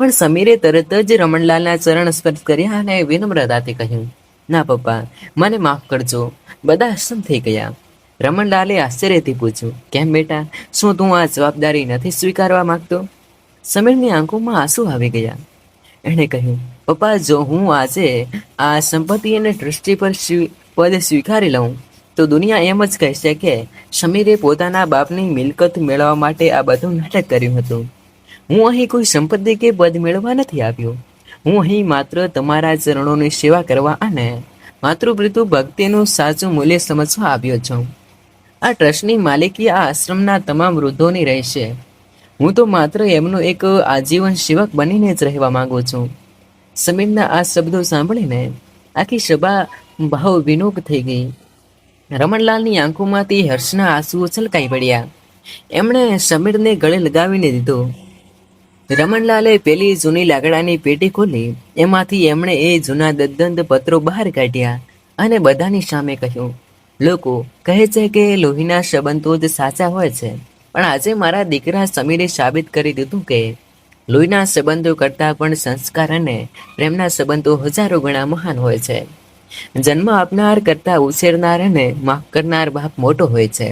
પણ સમીરે તરત જ રમણલાલના ચરણ સ્પર્શ કર્યા અને વિનમ્રતાથી કહ્યું, ના પપ્પા, મને માફ કરજો. બધા હસમ થઈ ગયા. રમણલાલે આશ્ચર્યથી પૂછ્યું, કેમ બેટા, શું તું આ જવાબદારી નથી સ્વીકારવા માંગતો? સમીરની આંખોમાં આંસુ આવી ગયા. એણે કહ્યું, પપ્પા, જો હું આજે આ સંપત્તિ અને ટ્રસ્ટી પર પદ સ્વીકારી લઉં તો દુનિયા એમ જ કહેશે કે સમીરે પોતાના બાપની મિલકત મેળવવા માટે આ બધું નાટક કર્યું હતું. હું અહીં કોઈ સંપત્તિ કે પદ મેળવવા નથી આવ્યો. હું અહીં માત્ર તમારા ચરણોની સેવા કરવા અને માતૃપિતૃ ભક્તિનું સાચું મૂલ્ય સમજવા આવ્યો છું. આ ટ્રસ્ટની માલિકી આ આશ્રમના તમામ વૃદ્ધોની રહેશે. હું તો માત્ર એમનો એક આજીવન સેવક બનીને જ રહેવા માંગુ છું. સમીરના આ શબ્દો સાંભળીને આખી સભા ભાવ વિનોક થઈ ગઈ. રમણલાલની આંખોમાંથી હર્ષના આંસુઓ છલકાઈ પડ્યા. એમણે સમીરને ગળે લગાવીને દીધો. રમણલાલે પેલી જૂની લાકડાની પેટી ખોલી. એમાંથી એમણે એ જૂના દદ્દંત પત્રો બહાર કાઢ્યા અને બધાની સામે કહ્યું, લોકો કહે છે કે લોહીના સંબંધો જ સાચા હોય છે, પણ આજે મારા દીકરા સમીરે સાબિત કરી દીધું કે લોહીના સંબંધો કરતાં પણ સંસ્કાર અને પ્રેમના સંબંધો હજારો ગણા મહાન હોય છે. જન્મ આપનાર કરતાં ઉછેરનાર અને માફ કરનાર બાપ મોટો હોય છે,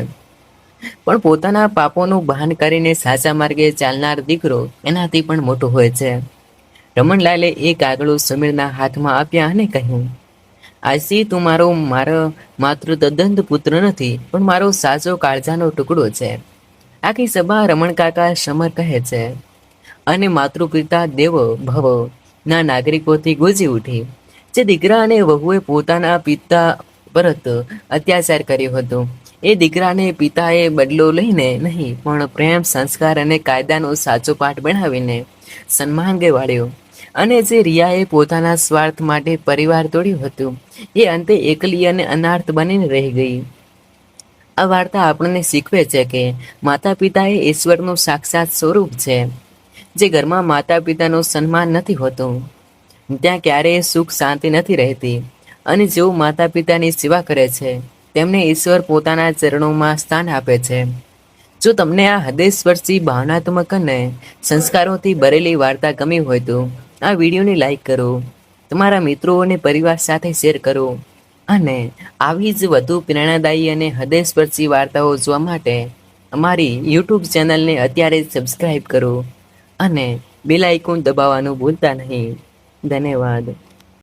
પણ પોતાના પાપોનું ભાન કરીને સાચા માર્ગે ચાલનાર દીકરો એનાથી પણ મોટો હોય છે. રમણલાલે એ કાગળો સમીરના હાથમાં આપ્યા અને કહ્યું, આજથી તું મારો માત્ર તદ્દંત પુત્ર નથી, પણ મારો સાચો કાળજાનો ટુકડો છે. આખી સભા રમણકાકા સમર કહે છે અને માતૃપિતા દેવો ભવ ના નાગરિકોથી ગુંજી ઉઠી. જે દીકરા અને વહુએ પોતાના પિતા પરત અત્યાચાર કર્યો હતો, એ દીકરાને પિતાએ બદલો લઈને નહીં, પણ પ્રેમ, સંસ્કાર અને કાયદાનો સાચો પાઠ બનાવીને સન્માન ગવાડ્યો. અને જે રિયાએ પોતાના સ્વાર્થ માટે પરિવાર તોડ્યું હતું, એ અંતે એકલી અને અનાર્થ બનીને રહી ગઈ. આ વાર્તા આપણને શીખવે છે કે માતા પિતા એ ઈશ્વરનું સાક્ષાત સ્વરૂપ છે. જે ઘરમાં માતા પિતાનું સન્માન નથી હોતું, ત્યાં ક્યારેય સુખ શાંતિ નથી રહેતી. અને જેઓ માતા પિતાની સેવા કરે છે, તેમને ઈશ્વર પોતાના ચરણોમાં સ્થાન આપે છે. જો તમને આ હૃદયસ્પર્શી, ભાવનાત્મક અને સંસ્કારોથી ભરેલી વાર્તા ગમી હોય તો આ વિડીયોને લાઈક કરો, તમારા મિત્રો અને પરિવાર સાથે શેર કરો, અને આવી જ વધુ પ્રેરણાદાયી અને હૃદયસ્પર્શી વાર્તાઓ જોવા માટે અમારી યુટ્યુબ ચેનલને અત્યારે જ સબસ્ક્રાઈબ કરો અને બેલ આઇકોન દબાવવાનું ભૂલતા નહીં. ધન્યવાદ.